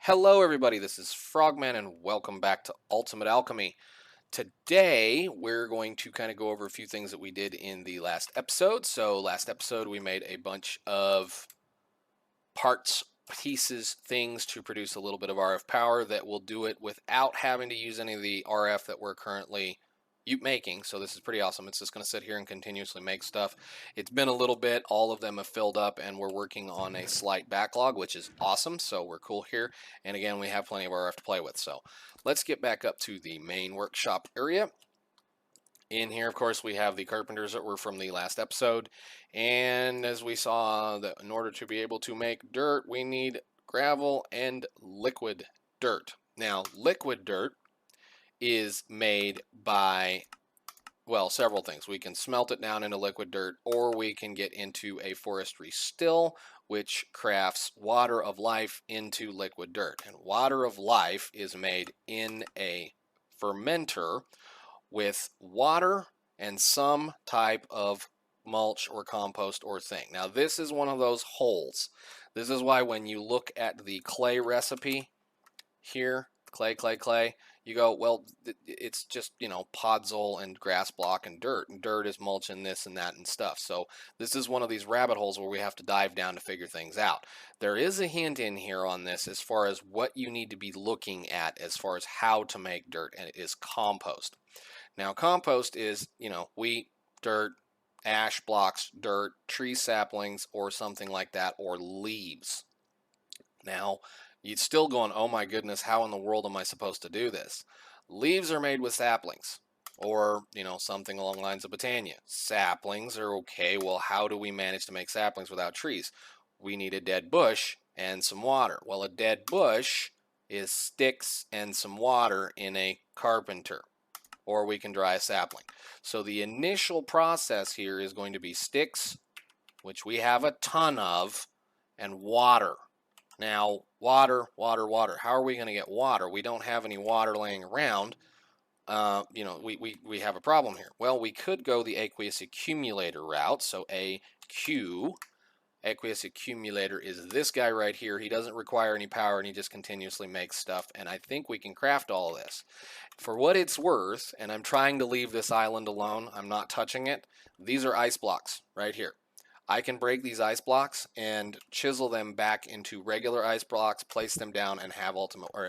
Hello, everybody. This is Frogman, and welcome back to Ultimate Alchemy. Today, we're going to kind of go over a few things that we did in the last episode. So, last episode, we made a bunch of parts, pieces, things to produce a little bit of RF power that will do it without having to use any of the RF that we're currently making. So this is pretty awesome. It's just going to sit here and continuously make stuff. It's been a little bit. All of them have filled up, and we're working on a slight backlog, which is awesome. So we're cool here. And again, we have plenty of RF to play with. So let's get back up to the main workshop area. In here, of course, we have the carpenters that were from the last episode. And as we saw, that in order to be able to make dirt, we need gravel and liquid dirt. Now, liquid dirt is made by, well, several things. We can smelt it down into liquid dirt, or we can get into a forestry still, which crafts water of life into liquid dirt. And water of life is made in a fermenter with water and some type of mulch or compost or thing. Now, this is one of those holes. This is why when you look at the clay recipe here, clay, you go, well, it's just, podzol and grass block and dirt. And dirt is mulch and this and that and stuff. So this is one of these rabbit holes where we have to dive down to figure things out. There is a hint in here on this as far as what you need to be looking at as far as how to make dirt, and it is compost. Now, compost is, wheat, dirt, ash blocks, dirt, tree saplings, or something like that, or leaves. Now, you're still going, oh my goodness, how in the world am I supposed to do this? Leaves are made with saplings, or, something along the lines of botania. Saplings are okay. Well, how do we manage to make saplings without trees? We need a dead bush and some water. Well, a dead bush is sticks and some water in a carpenter, or we can dry a sapling. So the initial process here is going to be sticks, which we have a ton of, and water. Now, water. How are we going to get water? We don't have any water laying around. We have a problem here. Well, we could go the Aqueous Accumulator route. So AQ, Aqueous Accumulator, is this guy right here. He doesn't require any power, and he just continuously makes stuff. And I think we can craft all of this. For what it's worth, and I'm trying to leave this island alone, I'm not touching it. These are ice blocks right here. I can break these ice blocks and chisel them back into regular ice blocks, place them down, and have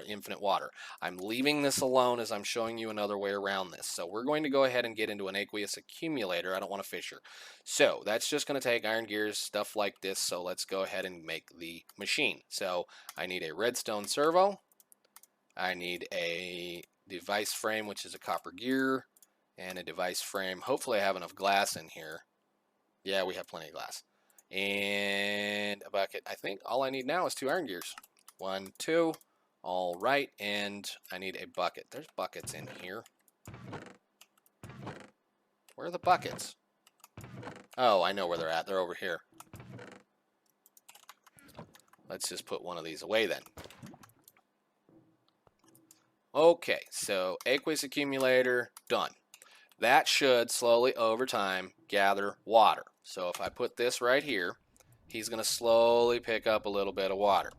infinite water. I'm leaving this alone as I'm showing you another way around this. So we're going to go ahead and get into an Aqueous Accumulator. I don't want a fisher. So that's just going to take iron gears, stuff like this. So let's go ahead and make the machine. So I need a redstone servo. I need a device frame, which is a copper gear, and a device frame. Hopefully I have enough glass in here. Yeah, we have plenty of glass. And a bucket. I think all I need now is 2 iron gears. 1, 2. All right, and I need a bucket. There's buckets in here. Where are the buckets? Oh, I know where they're at. They're over here. Let's just put one of these away then. Okay, so Aqueous Accumulator, done. That should slowly over time gather water. So if I put this right here, he's going to slowly pick up a little bit of water.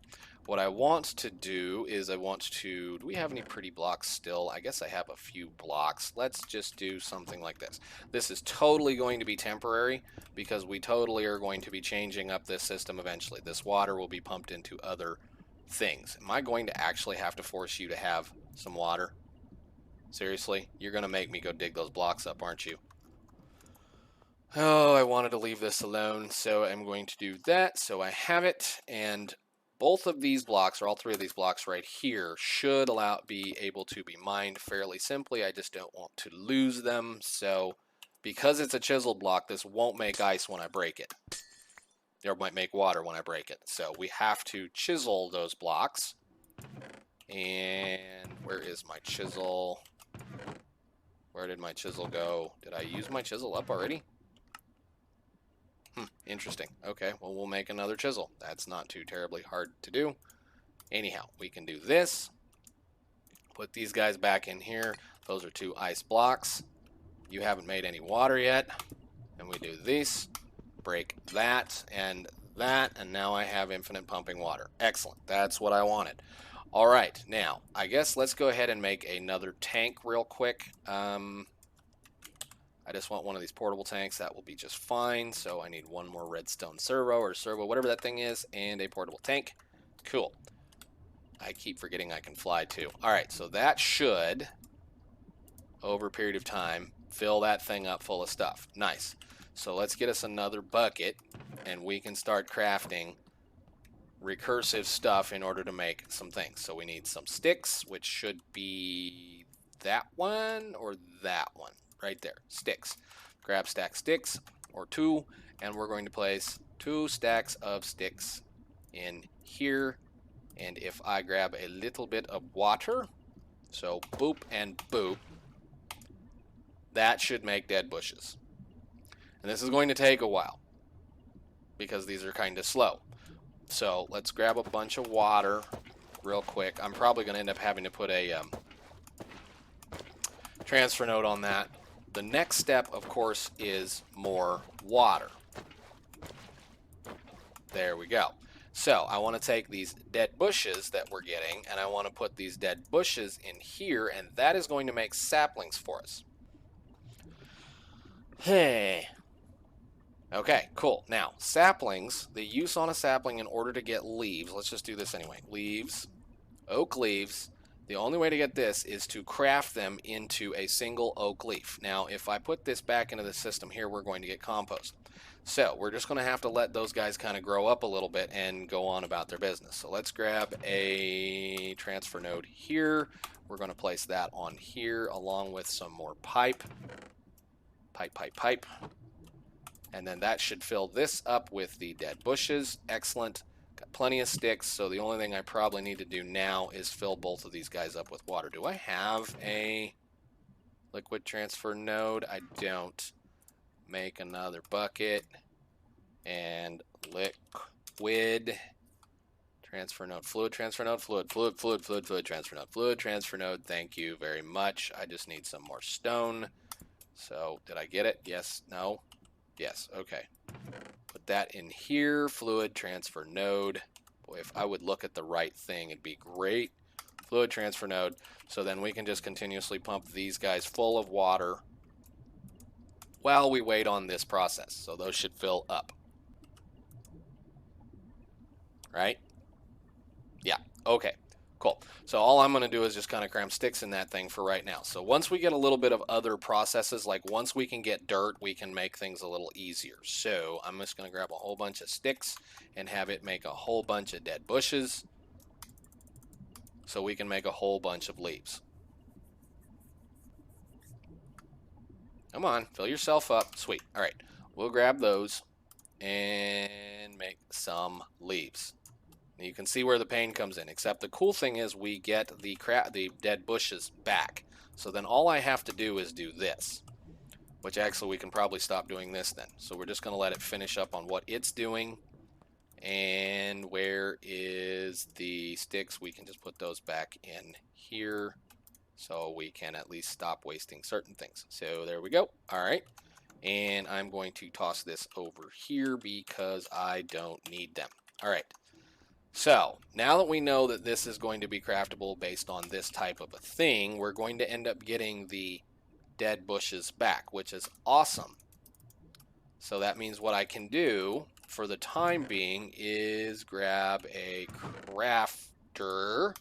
What I want to do is do we have any pretty blocks still? I guess I have a few blocks. Let's just do something like this. This is totally going to be temporary because we totally are going to be changing up this system eventually. This water will be pumped into other things. Am I going to actually have to force you to have some water? Seriously? You're going to make me go dig those blocks up, aren't you? Oh, I wanted to leave this alone, so I'm going to do that. So I have it, and both of these blocks, or all 3 of these blocks right here, should be able to be mined fairly simply. I just don't want to lose them. So because it's a chiseled block, this won't make ice when I break it. Or might make water when I break it. So we have to chisel those blocks. And where is my chisel? Where did my chisel go? Did I use my chisel up already? Interesting. Okay, well, we'll make another chisel. That's not too terribly hard to do. Anyhow, we can do this. Put these guys back in here. Those are 2 ice blocks. You haven't made any water yet. And we do this. Break that and that, and now I have infinite pumping water. Excellent. That's what I wanted. All right, now, I guess let's go ahead and make another tank real quick. I just want one of these portable tanks. That will be just fine. So I need one more redstone servo, whatever that thing is, and a portable tank. Cool. I keep forgetting I can fly too. All right, so that should, over a period of time, fill that thing up full of stuff. Nice. So let's get us another bucket, and we can start crafting recursive stuff in order to make some things. So we need some sticks, which should be that one or that one. Right there, sticks. Grab stack sticks, or 2, and we're going to place 2 stacks of sticks in here. And if I grab a little bit of water, so boop and boop, that should make dead bushes. And this is going to take a while, because these are kind of slow. So let's grab a bunch of water real quick. I'm probably going to end up having to put a transfer node on that. The next step, of course, is more water. There we go. So I want to take these dead bushes that we're getting, and I want to put these dead bushes in here, and that is going to make saplings for us. Hey. Okay, cool. Now, saplings, the use on a sapling in order to get leaves. Let's just do this anyway. Leaves, oak leaves. The only way to get this is to craft them into a single oak leaf. Now, if I put this back into the system here, we're going to get compost. So we're just going to have to let those guys kind of grow up a little bit and go on about their business. So let's grab a transfer node here. We're going to place that on here along with some more pipe. Pipe. And then that should fill this up with the dead bushes. Excellent. Got plenty of sticks, so the only thing I probably need to do now is fill both of these guys up with water. Do I have a liquid transfer node? I don't. Make another bucket and liquid transfer node, fluid transfer node, fluid transfer node, fluid transfer node. Thank you very much. I just need some more stone. So did I get it? Yes, no, yes, okay. Put that in here, fluid transfer node. Boy, if I would look at the right thing, it'd be great. Fluid transfer node. So then we can just continuously pump these guys full of water while we wait on this process. So those should fill up. Right? Yeah, okay, cool. So all I'm going to do is just kind of cram sticks in that thing for right now. So once we get a little bit of other processes, like once we can get dirt, we can make things a little easier. So I'm just going to grab a whole bunch of sticks and have it make a whole bunch of dead bushes so we can make a whole bunch of leaves. Come on, fill yourself up. Sweet. All right, we'll grab those and make some leaves. You can see where the pain comes in, except the cool thing is we get the dead bushes back. So then all I have to do is do this, which actually we can probably stop doing this then. So we're just going to let it finish up on what it's doing. And where is the sticks? We can just put those back in here so we can at least stop wasting certain things. So there we go. All right. And I'm going to toss this over here because I don't need them. All right. So now that we know that this is going to be craftable based on this type of a thing, we're going to end up getting the dead bushes back, which is awesome. So that means what I can do for the time being is grab a crafter,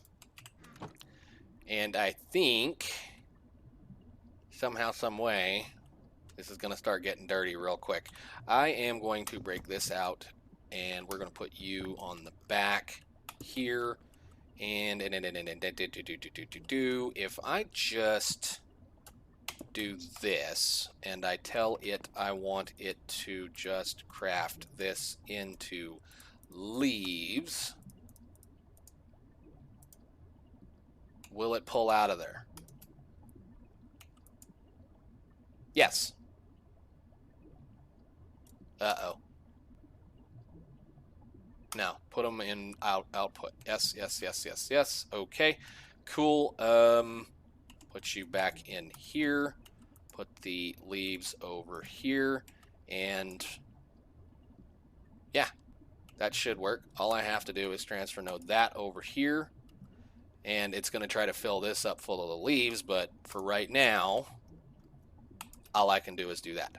and I think somehow, some way, this is going to start getting dirty real quick. I am going to break this out, and we're going to put you on the back here. And if I just do this, and I tell it I want it to just craft this into leaves, will it pull out of there? Yes. Uh-oh. No, put them in output. Yes. Okay, cool. Put you back in here. Put the leaves over here. And yeah, that should work. All I have to do is transfer node that over here. and it's going to try to fill this up full of the leaves, but for right now, all I can do is do that.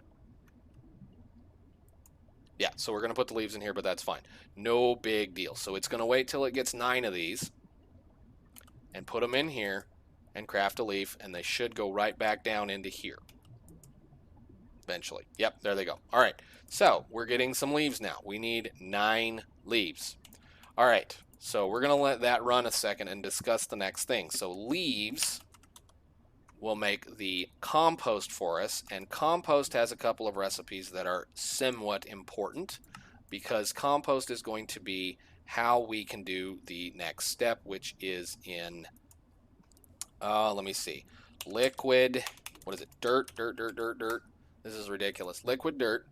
Yeah, so we're going to put the leaves in here, but that's fine. No big deal. So it's going to wait till it gets 9 of these and put them in here and craft a leaf, and they should go right back down into here eventually. Yep, there they go. All right, so we're getting some leaves now. We need 9 leaves. All right, so we're going to let that run a second and discuss the next thing. So leaves will make the compost for us, and compost has a couple of recipes that are somewhat important, because compost is going to be how we can do the next step, which is in, let me see, liquid, what is it, dirt. This is ridiculous. Liquid dirt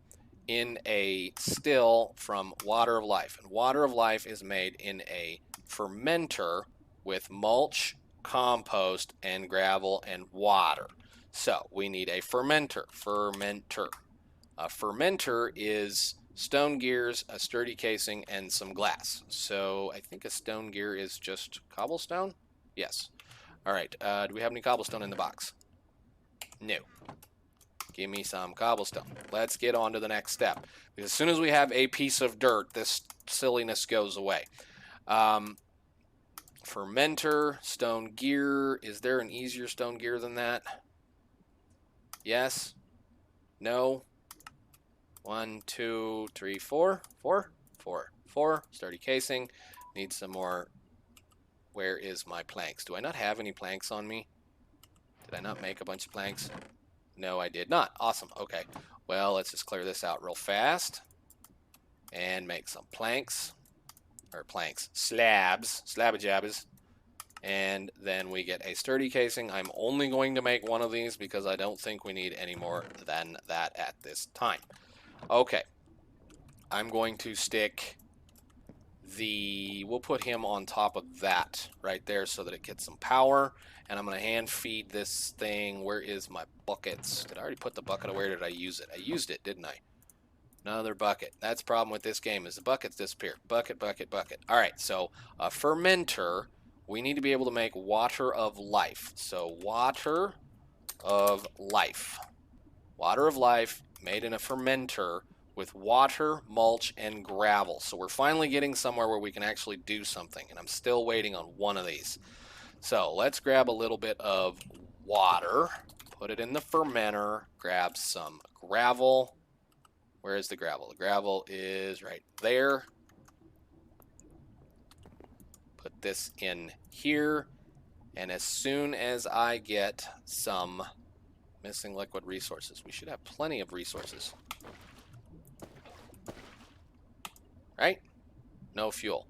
in a still from water of life. And water of life is made in a fermenter with mulch, compost, and gravel and water. So we need a fermenter. A fermenter is stone gears, a sturdy casing, and some glass. So I think a stone gear is just cobblestone? Yes. All right. Do we have any cobblestone in the box? No. Give me some cobblestone. Let's get on to the next step. Because as soon as we have a piece of dirt, this silliness goes away. Fermenter, stone gear. Is there an easier stone gear than that? Yes? No? 1, 2, 3, 4. 4. Sturdy casing. Need some more. Where is my planks? Do I not have any planks on me? Did I not make a bunch of planks? No, I did not. Awesome. Okay. Well, let's just clear this out real fast and make some planks. Or planks. Slabba-jabbas. And then we get a sturdy casing. I'm only going to make one of these because I don't think we need any more than that at this time. Okay. I'm going to stick we'll put him on top of that right there so that it gets some power. And I'm going to hand feed this thing. Where is my buckets? Did I already put the bucket away, or did I use it? I used it, didn't I? Another bucket. That's the problem with this game, is the buckets disappear. Bucket. All right, so a fermenter, we need to be able to make water of life. So water of life. Water of life made in a fermenter with water, mulch, and gravel. So we're finally getting somewhere where we can actually do something, and I'm still waiting on one of these. So let's grab a little bit of water, put it in the fermenter, grab some gravel. Where is the gravel? The gravel is right there. Put this in here, and as soon as I get some missing liquid resources, we should have plenty of resources. Right? No fuel.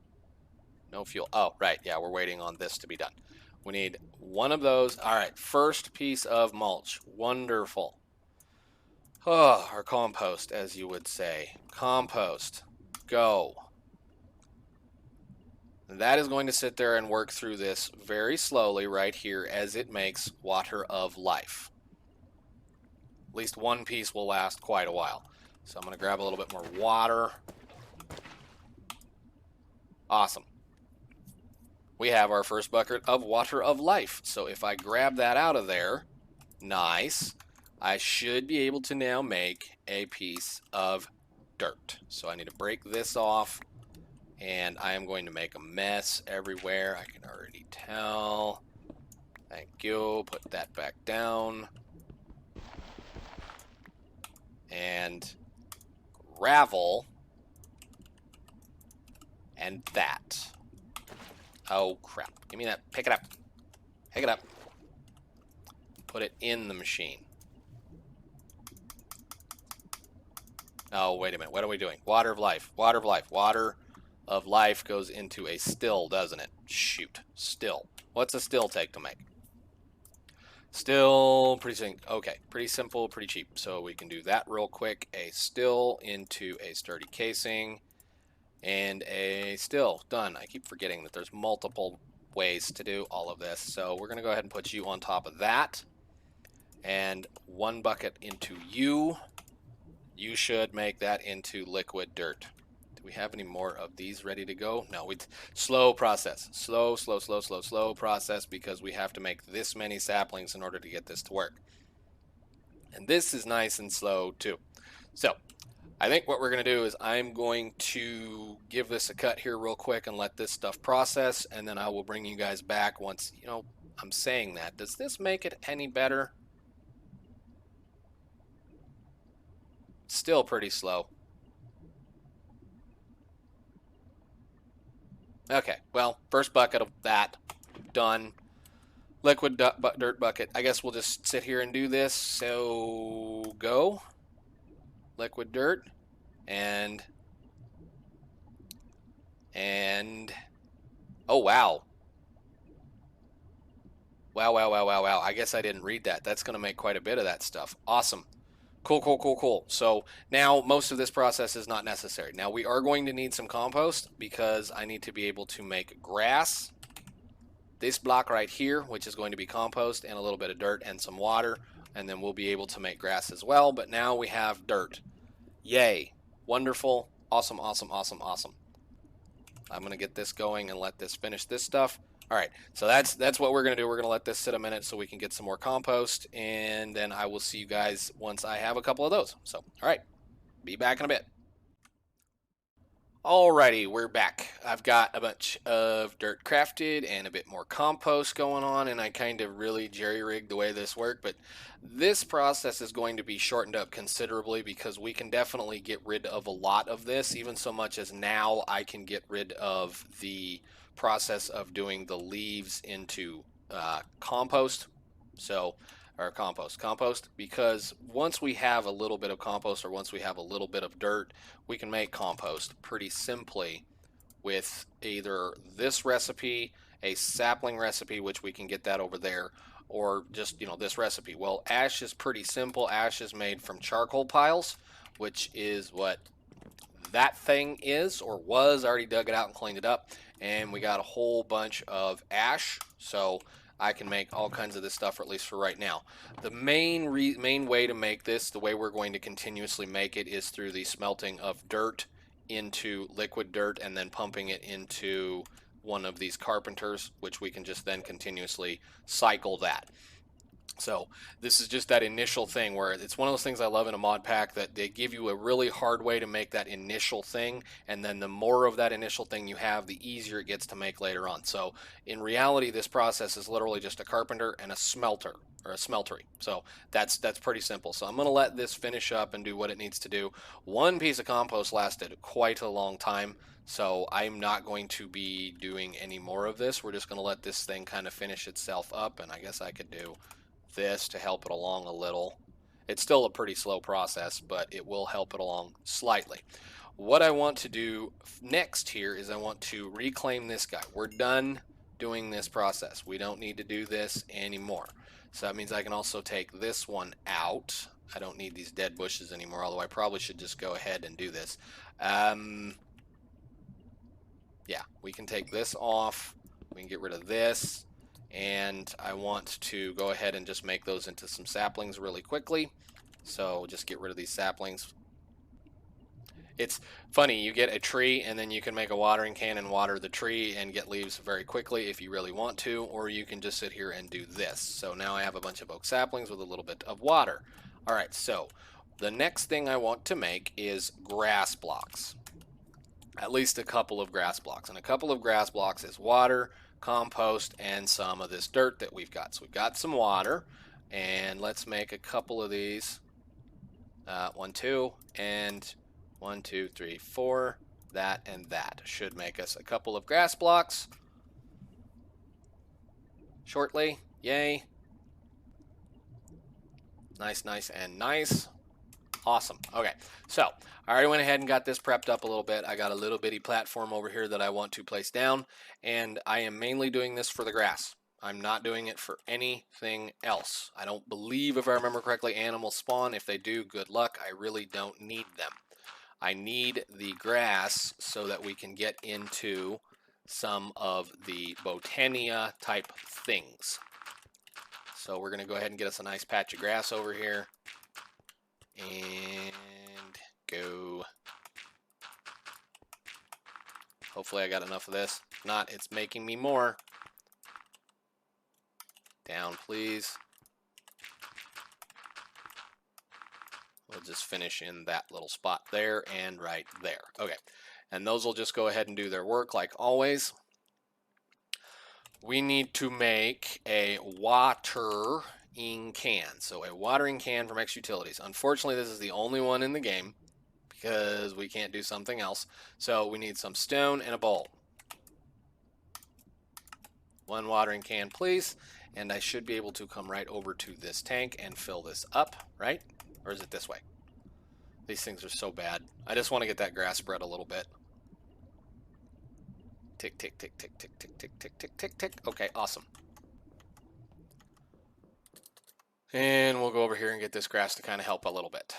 No fuel. Oh, right. Yeah, we're waiting on this to be done. We need one of those. All right, first piece of mulch. Wonderful. Oh, or compost, as you would say. Compost. Go. That is going to sit there and work through this very slowly right here as it makes water of life. At least one piece will last quite a while. So I'm going to grab a little bit more water. Awesome. We have our first bucket of water of life. So if I grab that out of there, nice, I should be able to now make a piece of dirt. So I need to break this off, and I am going to make a mess everywhere. I can already tell. Thank you. Put that back down. And gravel. And that. Oh, crap. Give me that. Pick it up. Pick it up. Put it in the machine. Oh, wait a minute. What are we doing? Water of life. Water of life. Water of life goes into a still, doesn't it? Shoot. Still. What's a still take to make? Still, pretty simple, pretty cheap. So we can do that real quick. A still into a sturdy casing. And a still. Done. I keep forgetting that there's multiple ways to do all of this. So we're going to go ahead and put you on top of that. And one bucket into you. You should make that into liquid dirt. we have any more of these ready to go? No, slow process. Slow process, because we have to make this many saplings in order to get this to work. And this is nice and slow too. So I think what we're going to do is I'm going to give this a cut here real quick and let this stuff process, and then I will bring you guys back once, you know, I'm saying that. Does this make it any better? Still pretty slow. Okay, well, first bucket of that done. Liquid dirt bucket. I guess we'll just sit here and do this. So go. Liquid dirt. And oh, wow. Wow. I guess I didn't read that. That's going to make quite a bit of that stuff. Awesome. Cool. So now most of this process is not necessary. Now we are going to need some compost, because I need to be able to make grass. This block right here, which is going to be compost and a little bit of dirt and some water, and then we'll be able to make grass as well. But now we have dirt. Yay. Wonderful. Awesome. I'm going to get this going and let this finish this stuff. All right, so that's what we're going to do. We're going to let this sit a minute so we can get some more compost, and then I will see you guys once I have a couple of those. So, all right, be back in a bit. Alrighty, we're back. I've got a bunch of dirt crafted and a bit more compost going on, and I kind of really jerry-rigged the way this worked, but this process is going to be shortened up considerably, because we can definitely get rid of a lot of this, even so much as now I can get rid of the process of doing the leaves into compost. So, or compost, because once we have a little bit of compost, or once we have a little bit of dirt, we can make compost pretty simply with either this recipe, a sapling recipe, which we can get that over there, or just, you know, this recipe. Well, ash is pretty simple. Ash is made from charcoal piles, which is what that thing is, or was. Already dug it out and cleaned it up, and we got a whole bunch of ash, so I can make all kinds of this stuff, or at least for right now. The main way to make this, the way we're going to continuously make it, is through the smelting of dirt into liquid dirt, and then pumping it into one of these carpenters, which we can just then continuously cycle that. So this is just that initial thing where it's one of those things I love in a mod pack, that they give you a really hard way to make that initial thing, and then the more of that initial thing you have, the easier it gets to make later on. So in reality, this process is literally just a carpenter and a smelter, or a smeltery. So that's pretty simple. So I'm going to let this finish up and do what it needs to do. One piece of compost lasted quite a long time, so I'm not going to be doing any more of this. We're just going to let this thing kind of finish itself up, and I guess I could do this to help it along a little. It's still a pretty slow process, but it will help it along slightly. What I want to do next here is I want to reclaim this guy. We're done doing this process. We don't need to do this anymore. So that means I can also take this one out. I don't need these dead bushes anymore, although I probably should just go ahead and do this. Yeah, we can take this off. We can get rid of this. And I want to go ahead and just make those into some saplings really quickly. So just get rid of these saplings. It's funny, you get a tree and then you can make a watering can and water the tree and get leaves very quickly if you really want to, or you can just sit here and do this. So now I have a bunch of oak saplings with a little bit of water. All right, so the next thing I want to make is grass blocks. At least a couple of grass blocks. And a couple of grass blocks is water, compost, and some of this dirt that we've got. So we've got some water, and let's make a couple of these. 1, 2, and 1, 2, 3, 4. That and that should make us a couple of grass blocks shortly. Yay. Nice, and nice. Awesome. Okay, so I already went ahead and got this prepped up a little bit. I got a little bitty platform over here that I want to place down, and I am mainly doing this for the grass. I'm not doing it for anything else. I don't believe, if I remember correctly, animals spawn. If they do, good luck. I really don't need them. I need the grass so that we can get into some of the Botania type things. So we're going to go ahead and get us a nice patch of grass over here. And go. Hopefully I got enough of this. If not, it's making me more. Down, please. We'll just finish in that little spot there and right there. Okay, and those will just go ahead and do their work like always. We need to make a watering can. So a watering can from X Utilities. Unfortunately, this is the only one in the game because we can't do something else. So we need some stone and a bowl. One watering can, please. And I should be able to come right over to this tank and fill this up, right? Or is it this way? These things are so bad. I just want to get that grass spread a little bit. Tick, tick, tick, tick, tick, tick, tick, tick, tick, tick, tick. Okay, awesome. And we'll go over here and get this grass to kind of help a little bit.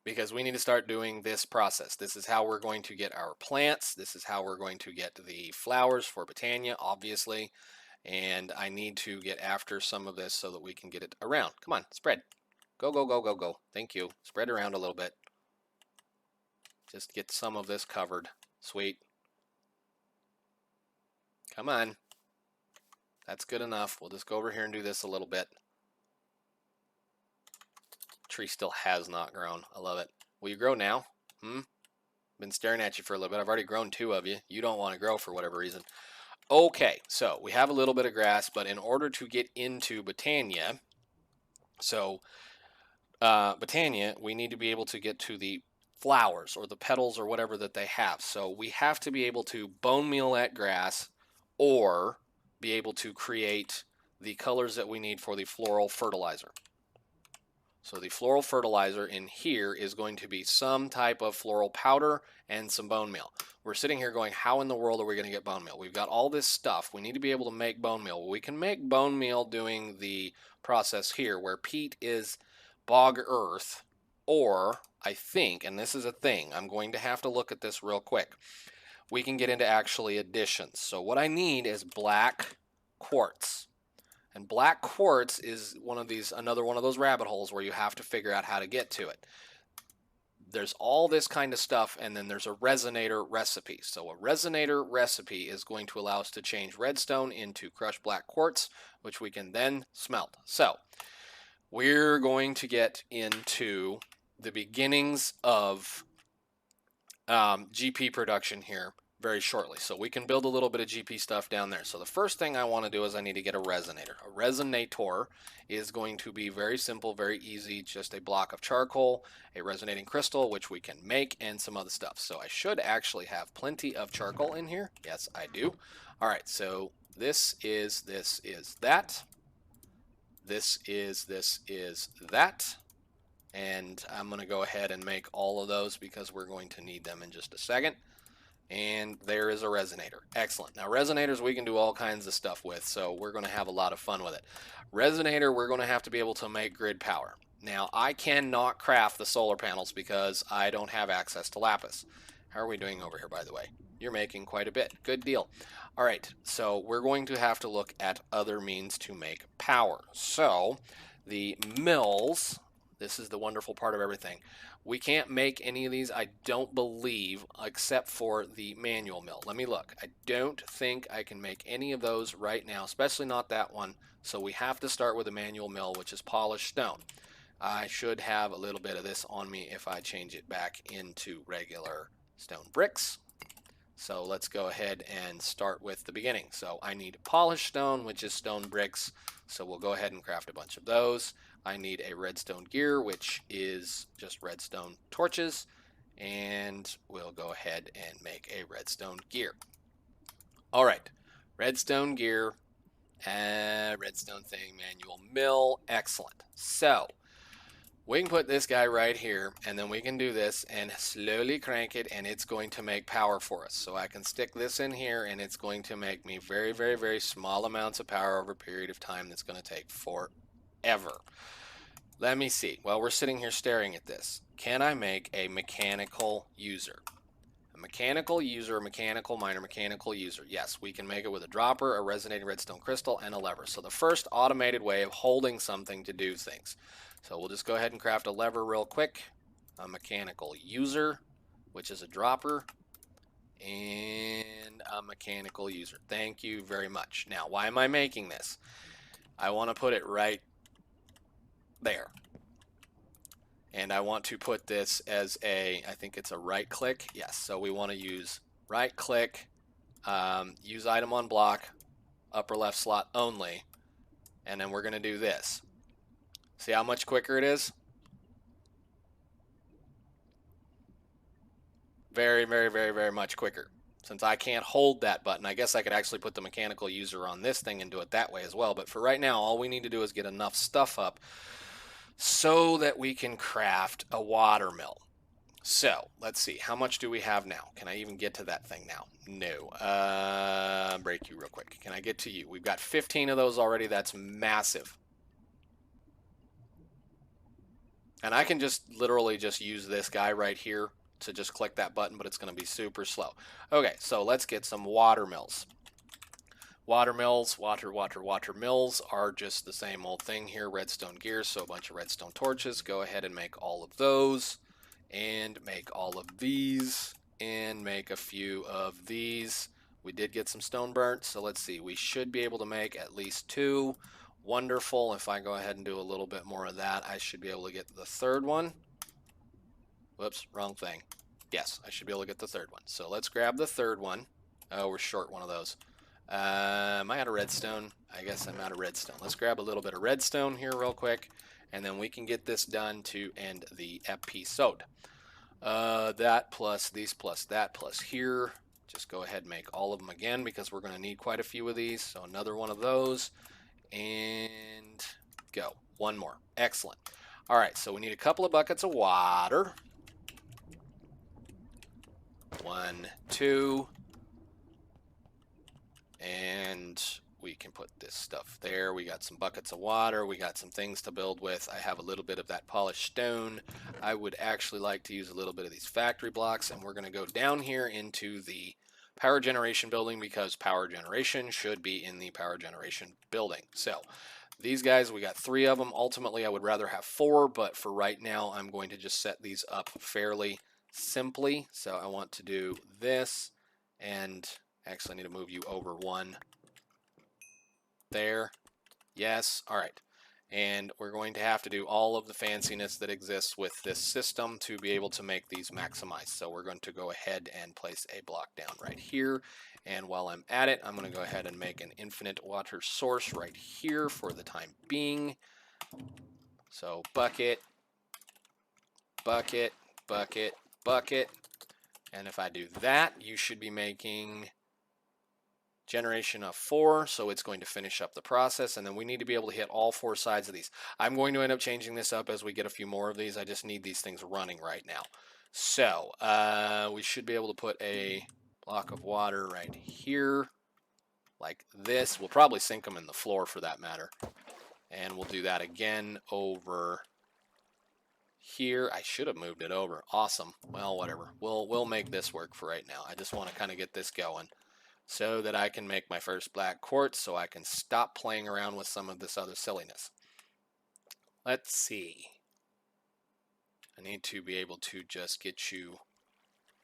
Because we need to start doing this process. This is how we're going to get our plants. This is how we're going to get the flowers for Botania, obviously. And I need to get after some of this so that we can get it around. Come on, spread. Go, go, go, go, go. Thank you. Spread around a little bit. Just get some of this covered. Sweet. Come on. That's good enough. We'll just go over here and do this a little bit. Tree still has not grown. I love it. Will you grow now? Been staring at you for a little bit. I've already grown 2 of you. You don't want to grow for whatever reason. Okay, so we have a little bit of grass, but in order to get into Botania, Botania, we need to be able to get to the flowers or the petals or whatever that they have. So we have to be able to bone meal that grass or be able to create the colors that we need for the floral fertilizer. So the floral fertilizer in here is going to be some type of floral powder and some bone meal. We're sitting here going, how in the world are we going to get bone meal? We've got all this stuff. We need to be able to make bone meal. Well, we can make bone meal doing the process here where peat is bog earth, or I think, and this is a thing, I'm going to have to look at this real quick, we can get into actually additions. So what I need is black quartz. And black quartz is another one of those rabbit holes where you have to figure out how to get to it. There's all this kind of stuff, and then there's a resonator recipe. So a resonator recipe is going to allow us to change redstone into crushed black quartz, which we can then smelt. So we're going to get into the beginnings of GP production here very shortly. So we can build a little bit of GP stuff down there. So the first thing I want to do is I need to get a resonator. A resonator is going to be very simple, very easy, just a block of charcoal, a resonating crystal, which we can make, and some other stuff. So I should actually have plenty of charcoal in here. Yes, I do. All right, so this is that. This is that. And I'm going to go ahead and make all of those because we're going to need them in just a second. And there is a resonator. Excellent. Now resonators we can do all kinds of stuff with, so we're going to have a lot of fun with it. Resonator, we're going to have to be able to make grid power. Now I cannot craft the solar panels because I don't have access to lapis. How are we doing over here, by the way? You're making quite a bit. Good deal. All right, so we're going to have to look at other means to make power. So the mills, this is the wonderful part of everything. We can't make any of these, I don't believe, except for the manual mill. Let me look. I don't think I can make any of those right now, especially not that one. So we have to start with a manual mill, which is polished stone. I should have a little bit of this on me if I change it back into regular stone bricks. So let's go ahead and start with the beginning. So I need polished stone, which is stone bricks. So we'll go ahead and craft a bunch of those. I need a redstone gear, which is just redstone torches. And we'll go ahead and make a redstone gear. All right, redstone gear, redstone thing, manual mill, excellent. So we can put this guy right here, and then we can do this and slowly crank it, and it's going to make power for us. So I can stick this in here, and it's going to make me very, very, very small amounts of power over a period of time that's going to take forever. Let me see. While we're sitting here staring at this, can I make a mechanical user? A mechanical user, a mechanical miner, mechanical user. Yes, we can make it with a dropper, a resonating redstone crystal, and a lever. So the first automated way of holding something to do things. So we'll just go ahead and craft a lever real quick. A mechanical user, which is a dropper. and a mechanical user. Thank you very much. Now, why am I making this? I want to put it right there. And I want to put this as a, I think it's a right click. Yes, so we want to use right click, use item on block, upper left slot only, and then we're going to do this. See how much quicker it is? Very, very, very, very much quicker. Since I can't hold that button, I guess I could actually put the mechanical user on this thing and do it that way as well. But for right now, all we need to do is get enough stuff up so that we can craft a watermill. So let's see, how much do we have now? Can I even get to that thing now? No. Break you real quick. Can I get to you? We've got 15 of those already. That's massive. And I can just literally just use this guy right here to just click that button, but it's going to be super slow. Okay, so let's get some watermills. Watermills, water mills are just the same old thing here. Redstone gears, so a bunch of redstone torches. Go ahead and make all of those, and make all of these, and make a few of these. We did get some stone burnt, so let's see. We should be able to make at least 2. Wonderful. If I go ahead and do a little bit more of that, I should be able to get the third one. Whoops, wrong thing. Yes, I should be able to get the third one. So let's grab the third one. Oh, we're short one of those. Am I out of redstone? I guess I'm out of redstone. Let's grab a little bit of redstone here real quick, and then we can get this done to end the episode. That plus these plus that plus here. Just go ahead and make all of them again because we're going to need quite a few of these. So another one of those, and go. One more. Excellent. All right, so we need a couple of buckets of water. 1, 2, and we can put this stuff there. We got some buckets of water. We got some things to build with. I have a little bit of that polished stone. I would actually like to use a little bit of these factory blocks, and we're going to go down here into the power generation building because power generation should be in the power generation building. So these guys, we got 3 of them. Ultimately, I would rather have 4, but for right now, I'm going to just set these up fairly simply. So I want to do this, and actually I need to move you over 1 there. Yes. All right. And we're going to have to do all of the fanciness that exists with this system to be able to make these maximize. So we're going to go ahead and place a block down right here. And while I'm at it, I'm going to go ahead and make an infinite water source right here for the time being. So bucket, bucket, bucket, bucket. And if I do that, you should be making generation of 4, so it's going to finish up the process, and then we need to be able to hit all 4 sides of these. I'm going to end up changing this up as we get a few more of these. I just need these things running right now. So we should be able to put a block of water right here like this. We'll probably sink them in the floor for that matter, and we'll do that again over here. I should have moved it over. Awesome. Well, whatever. We'll make this work for right now. I just want to kind of get this going so that I can make my first black quartz so I can stop playing around with some of this other silliness. Let's see. I need to be able to just get you.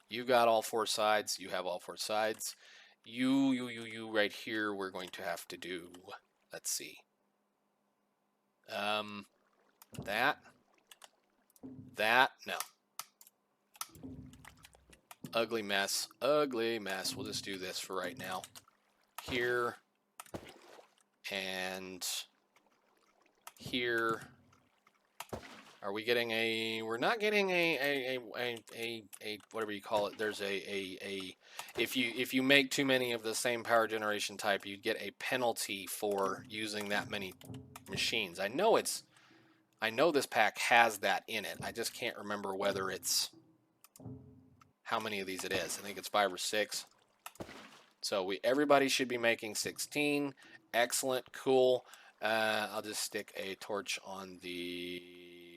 You got all 4 sides. You have all 4 sides. You right here, we're going to have to do, let's see. That, no. Ugly mess, ugly mess. We'll just do this for right now. Here, and here. Are we getting a, we're not getting a whatever you call it. There's if you make too many of the same power generation type, you get a penalty for using that many machines. I know this pack has that in it. I just can't remember whether it's how many of these it is. I think it's 5 or 6. So everybody should be making 16. Excellent, cool. I'll just stick a torch on the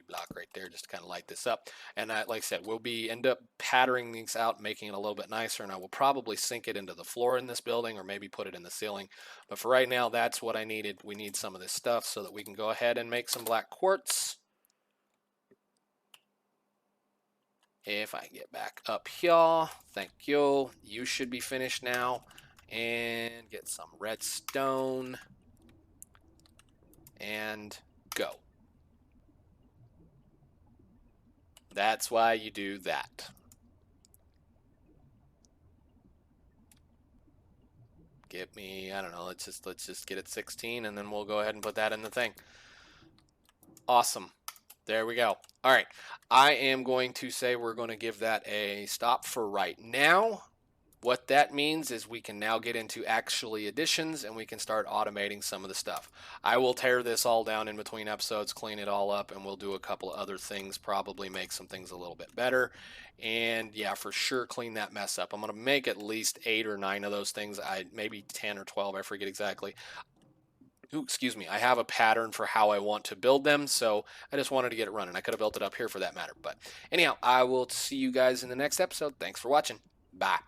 block right there just to kind of light this up. And like I said, we'll end up patterning these out, making it a little bit nicer, and I will probably sink it into the floor in this building or maybe put it in the ceiling. But for right now, that's what I needed. We need some of this stuff so that we can go ahead and make some black quartz. If I get back up here, thank you. You should be finished now. And get some redstone. And go. That's why you do that. Get me, I don't know, let's just get it 16 and then we'll go ahead and put that in the thing. Awesome. There we go. All right. I am going to say we're going to give that a stop for right now. What that means is we can now get into actually additions and we can start automating some of the stuff. I will tear this all down in between episodes, clean it all up, and we'll do a couple of other things, probably make some things a little bit better. And yeah, for sure, clean that mess up. I'm going to make at least 8 or 9 of those things. Maybe 10 or 12, I forget exactly. Ooh, excuse me, I have a pattern for how I want to build them, so I just wanted to get it running. I could have built it up here for that matter. But anyhow, I will see you guys in the next episode. Thanks for watching. Bye.